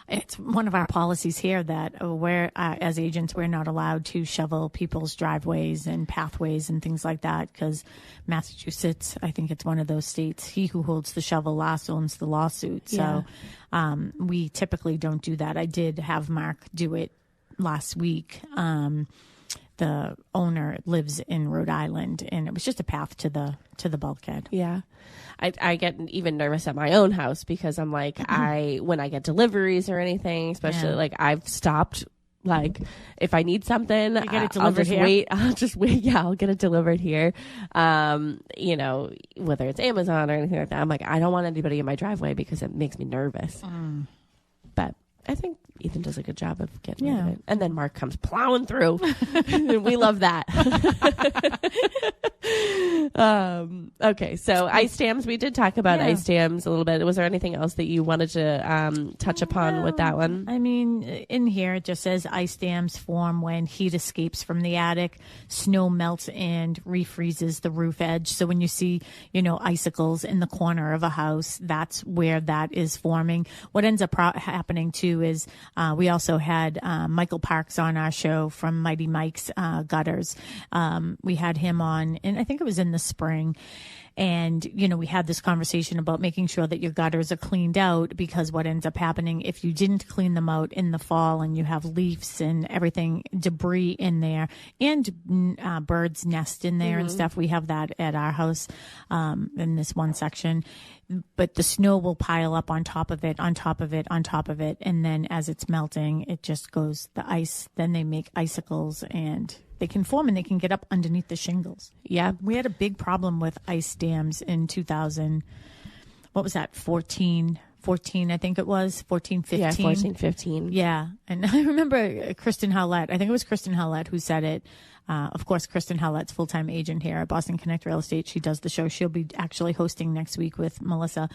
Speaker 2: it's one of our policies here that we're, as agents, we're not allowed to shovel people's driveways and pathways and things like that, because Massachusetts, I think it's one of those states, he who holds the shovel last owns the lawsuit.
Speaker 3: Yeah.
Speaker 2: So we typically don't do that. I did have Mark do it last week. The owner lives in Rhode Island, and it was just a path to the bulkhead.
Speaker 3: Yeah. I get even nervous at my own house, because I'm like, when I get deliveries or anything, especially like I've stopped, like if I need something, I'll just wait. Yeah, I'll get it delivered here. You know, whether it's Amazon or anything like that. I'm like, I don't want anybody in my driveway because it makes me nervous. But I think Ethan does a good job of getting rid of it. And then Mark comes plowing through. And we love that. Okay, so ice dams. We did talk about ice dams a little bit. Was there anything else that you wanted to touch upon with that one?
Speaker 2: I mean, in here it just says ice dams form when heat escapes from the attic, snow melts and refreezes the roof edge. So when you see, you know, icicles in the corner of a house, that's where that is forming. What ends up happening too is we also had Michael Parks on our show from Mighty Mike's Gutters. We had him on, and I think it was in the spring. And, you know, we had this conversation about making sure that your gutters are cleaned out, because what ends up happening if you didn't clean them out in the fall and you have leaves and everything, debris in there, and birds nest in there and stuff. We have that at our house in this one section. But the snow will pile up on top of it, on top of it, on top of it. And then as it's melting, it just goes, the ice, then they make icicles, and they can form and they can get up underneath the shingles.
Speaker 3: Yeah.
Speaker 2: We had a big problem with ice dams in 2000. What was that? 14, I think it was. 14, 15.
Speaker 3: Yeah, 14, 15.
Speaker 2: Yeah. And I remember Kristen Howlett. I think it was Kristen Howlett who said it. Of course, Kristen Howlett's full-time agent here at Boston Connect Real Estate. She does the show. She'll be actually hosting next week with Melissa.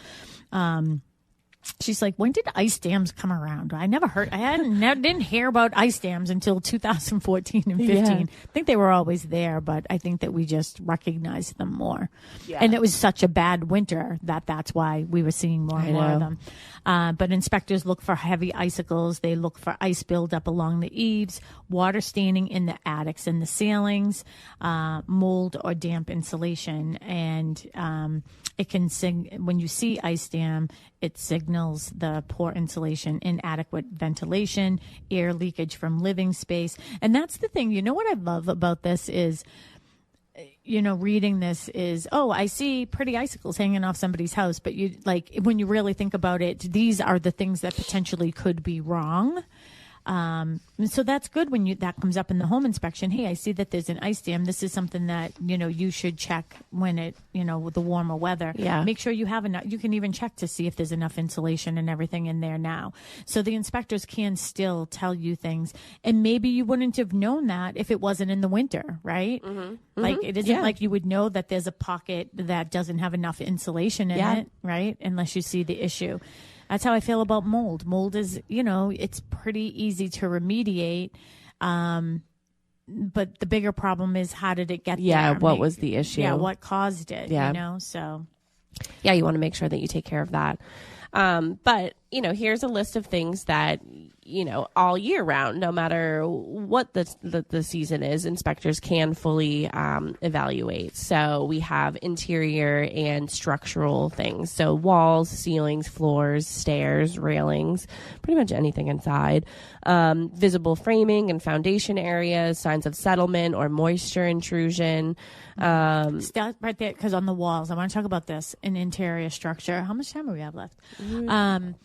Speaker 2: She's like, when did ice dams come around? I didn't hear about ice dams until 2014 and 15.
Speaker 3: Yeah.
Speaker 2: I think they were always there, but I think that we just recognized them more.
Speaker 3: Yeah.
Speaker 2: And it was such a bad winter that's why we were seeing more and more of them. But inspectors look for heavy icicles. They look for ice buildup along the eaves, water standing in the attics and the ceilings, mold or damp insulation. And it can when you see ice dam, It signals the poor insulation, inadequate ventilation, air leakage from living space. And that's the thing. You know what I love about this is, reading this is, I see pretty icicles hanging off somebody's house. But when you really think about it, these are the things that potentially could be wrong. And so that's good when that comes up in the home inspection. Hey, I see that there's an ice dam. This is something that, you should check when with the warmer weather.
Speaker 3: Yeah.
Speaker 2: Make sure you have enough. You can even check to see if there's enough insulation and everything in there now. So the inspectors can still tell you things. And maybe you wouldn't have known that if it wasn't in the winter, right? Mm-hmm. Like it isn't like you would know that there's a pocket that doesn't have enough insulation in it, right? Unless you see the issue. That's how I feel about mold. Mold is, it's pretty easy to remediate. But the bigger problem is, how did it get there?
Speaker 3: Yeah, what was the issue?
Speaker 2: Yeah, what caused it, so.
Speaker 3: Yeah, you want to make sure that you take care of that. But, here's a list of things that, all year round, no matter what the season is, inspectors can fully evaluate. So we have interior and structural things. So walls, ceilings, floors, stairs, railings, pretty much anything inside. Visible framing and foundation areas, signs of settlement or moisture intrusion.
Speaker 2: Stop right there, because on the walls, I want to talk about this, an interior structure. How much time do we have left?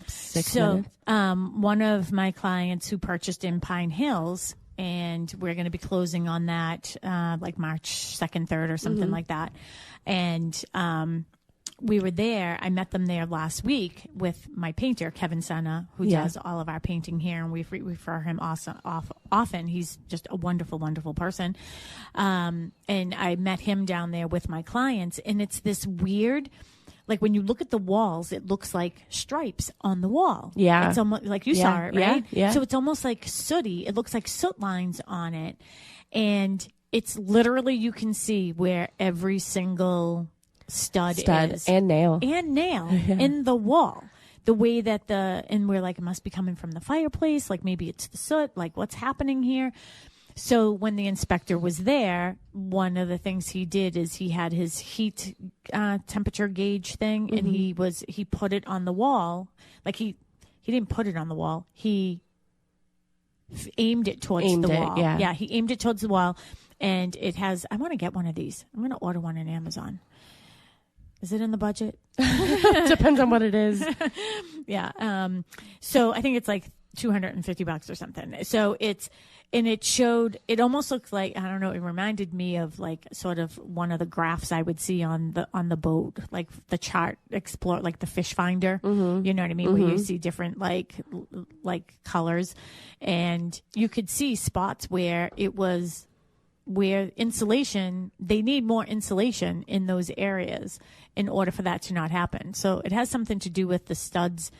Speaker 3: 6 minutes.
Speaker 2: One of my clients who purchased in Pine Hills, and we're going to be closing on that like March 2nd, 3rd or something like that. And we were there. I met them there last week with my painter, Kevin Senna, who does all of our painting here, and we refer him often. He's just a wonderful, wonderful person. And I met him down there with my clients, and it's this weird, like when you look at the walls, it looks like stripes on the wall.
Speaker 3: Yeah.
Speaker 2: It's almost like you saw it, right?
Speaker 3: Yeah.
Speaker 2: So it's almost like sooty. It looks like soot lines on it. And it's literally, you can see where every single stud is.
Speaker 3: And nail.
Speaker 2: In the wall. The way that and we're like, it must be coming from the fireplace. Like maybe it's the soot. Like what's happening here? So when the inspector was there, one of the things he did is he had his heat temperature gauge thing, and he put it on the wall. Like he didn't put it on the wall. He aimed it towards the wall. Yeah, he aimed it towards the wall, and it has. I want to get one of these. I'm going to order one on Amazon. Is it in the budget?
Speaker 3: Depends on what it is.
Speaker 2: Yeah. So I think it's like $250 or something. So it almost looks like, I don't know, it reminded me of like sort of one of the graphs I would see on the boat, like the chart explore, like the fish finder, you know what I mean? Where you see different like colors, and you could see spots where insulation, they need more insulation in those areas in order for that to not happen. So it has something to do with the studs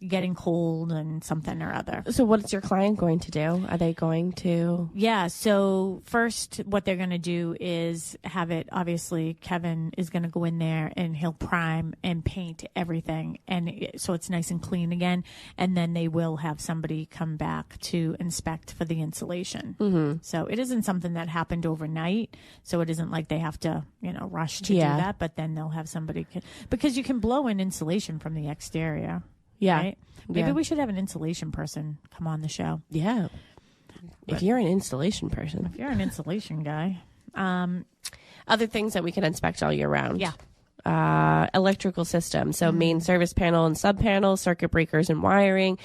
Speaker 2: getting cold and something or other.
Speaker 3: So what's your client going to do? Are they going to?
Speaker 2: Yeah. So first, what they're going to do is have it, obviously, Kevin is going to go in there and he'll prime and paint everything. And so it's nice and clean again. And then they will have somebody come back to inspect for the insulation. Mm-hmm. So it isn't something that happened overnight. So it isn't like they have to, rush to do that. But then they'll have somebody, because you can blow in insulation from the exterior.
Speaker 3: Yeah.
Speaker 2: Right? Maybe we should have an insulation person come on the show.
Speaker 3: Yeah. If you're an installation person.
Speaker 2: If you're an insulation guy.
Speaker 3: Other things that we can inspect all year round.
Speaker 2: Yeah.
Speaker 3: Electrical system. So main service panel and sub panel, circuit breakers and wiring,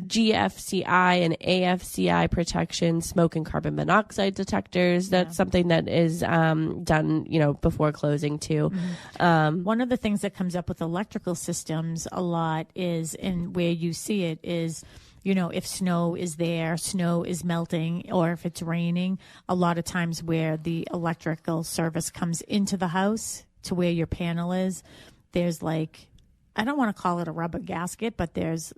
Speaker 3: GFCI and AFCI protection, smoke and carbon monoxide detectors. That's something that is done, before closing too.
Speaker 2: One of the things that comes up with electrical systems a lot is, and where you see it is, if snow is there, snow is melting, or if it's raining, a lot of times where the electrical service comes into the house to where your panel is, there's like, I don't want to call it a rubber gasket, but there's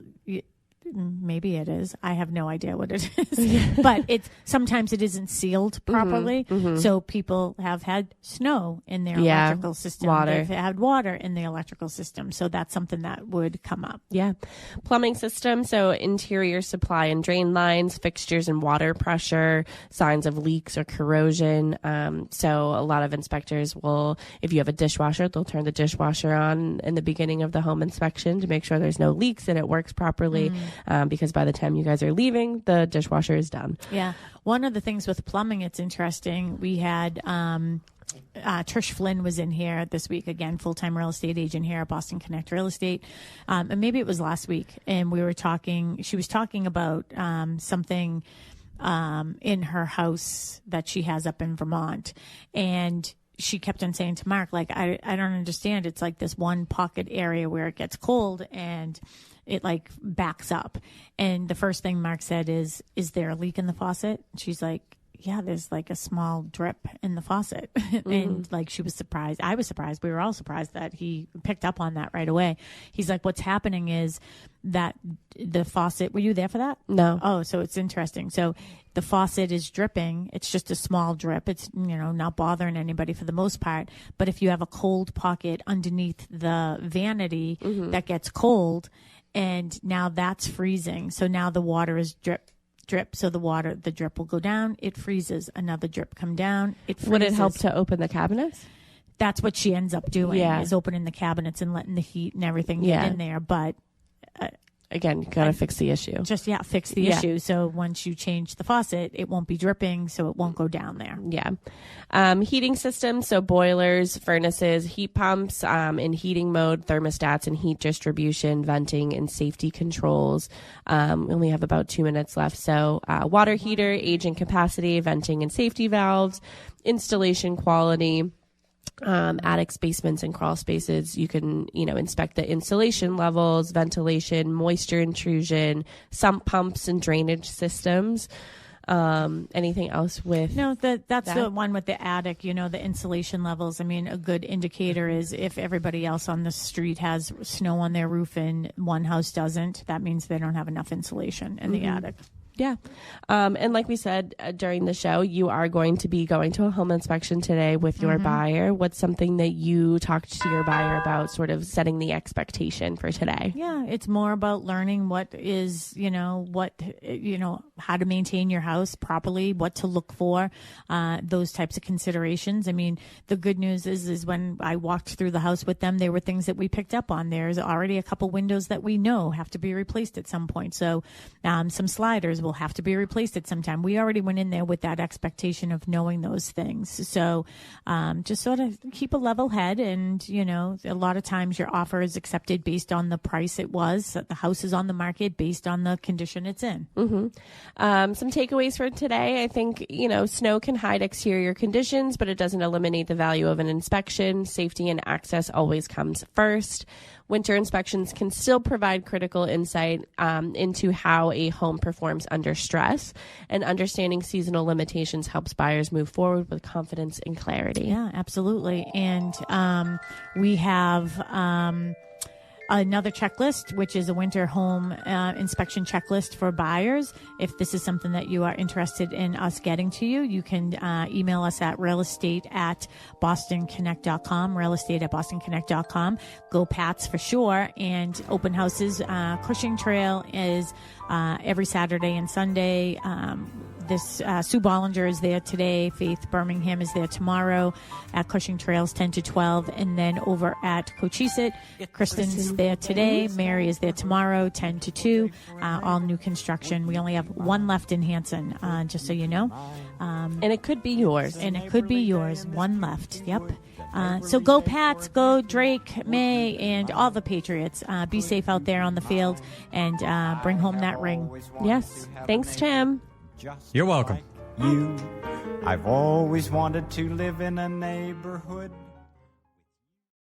Speaker 2: maybe it is. I have no idea what it is. But sometimes it isn't sealed properly. So people have had snow in their electrical system. They've had water in the electrical system. So that's something that would come up.
Speaker 3: Yeah. Plumbing system. So interior supply and drain lines, fixtures and water pressure, signs of leaks or corrosion. So a lot of inspectors will, if you have a dishwasher, they'll turn the dishwasher on in the beginning of the home inspection to make sure there's no leaks and it works properly. Because by the time you guys are leaving, the dishwasher is done.
Speaker 2: Yeah. One of the things with plumbing, it's interesting. We had Trish Flynn was in here this week, again, full-time real estate agent here at Boston Connect Real Estate. And maybe it was last week. And she was talking about something in her house that she has up in Vermont. And she kept on saying to Mark, like, I don't understand. It's like this one pocket area where it gets cold and it like backs up. And the first thing Mark said is there a leak in the faucet? She's like, yeah, there's like a small drip in the faucet. And like, she was surprised. I was surprised. We were all surprised that he picked up on that right away. He's like, what's happening is that the faucet, were you there for that?
Speaker 3: No.
Speaker 2: Oh, so it's interesting. So the faucet is dripping. It's just a small drip. It's, not bothering anybody for the most part. But if you have a cold pocket underneath the vanity that gets cold, and now that's freezing. So now the water is drip. So the drip will go down. It freezes. Another drip come down. It freezes.
Speaker 3: Would it help to open the cabinets?
Speaker 2: That's what she ends up doing, is opening the cabinets and letting the heat and everything get in there. But
Speaker 3: again, you got to fix the issue.
Speaker 2: Just, fix the issue. So once you change the faucet, it won't be dripping, so it won't go down there.
Speaker 3: Yeah. Heating systems, so boilers, furnaces, heat pumps, in heating mode, thermostats and heat distribution, venting and safety controls. We only have about 2 minutes left. So water heater, age and capacity, venting and safety valves, installation quality, attics, basements, and crawl spaces. You can, inspect the insulation levels, ventilation, moisture intrusion, sump pumps and drainage systems. Anything else with?
Speaker 2: No, that's the one with the attic, the insulation levels. I mean, a good indicator is if everybody else on the street has snow on their roof and one house doesn't, that means they don't have enough insulation in the attic.
Speaker 3: Yeah. And like we said during the show, you are going to be going to a home inspection today with your buyer. What's something that you talked to your buyer about, sort of setting the expectation for today?
Speaker 2: Yeah, it's more about learning what is, how to maintain your house properly, what to look for, those types of considerations. I mean, the good news is when I walked through the house with them, there were things that we picked up on. There's already a couple windows that we know have to be replaced at some point. So some sliders will have to be replaced at some time. We already went in there with that expectation of knowing those things. So just sort of keep a level head. And, a lot of times your offer is accepted based on the price it was. The house is on the market based on the condition it's in.
Speaker 3: Some takeaways for today. I think, snow can hide exterior conditions, but it doesn't eliminate the value of an inspection. Safety and access always comes first. Winter inspections can still provide critical insight into how a home performs under stress, and understanding seasonal limitations helps buyers move forward with confidence and clarity.
Speaker 2: Yeah, absolutely. And we have another checklist, which is a winter home inspection checklist for buyers. If this is something that you are interested in us getting to you, you can email us at realestate@bostonconnect.com, realestate@bostonconnect.com. Go Pats for sure. And open houses, Cushing Trail is every Saturday and Sunday. Sue Bollinger is there today. Faith Birmingham is there tomorrow at Cushing Trails 10 to 12. And then over at Cochise, Kristen's there today. Mary is there tomorrow 10 to 2. All new construction. We only have one left in Hanson, just so you know.
Speaker 3: And it could be yours.
Speaker 2: One left. Yep. So go Pats, go Drake, May, and all the Patriots. Be safe out there on the field and bring home that ring.
Speaker 3: Yes. Thanks, Tim.
Speaker 4: You're welcome.
Speaker 5: I've always wanted to live in a neighborhood